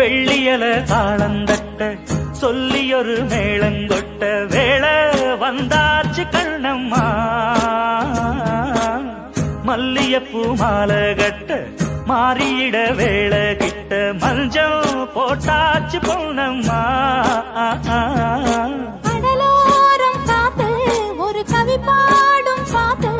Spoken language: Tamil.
வெள்ளியல தாளந்தட்ட சொல்லியொரு மேளங்கொட்ட வேளை வந்தாச்சு கண்ணம்மா மல்லியப்பூ மாலை கட்ட மாறியிட வேளை கிட்ட மஞ்சள் போட்டாச்சு பொன்னம்மா கடலோரம் காத்து ஒரு கவி பாடும் பாட்டு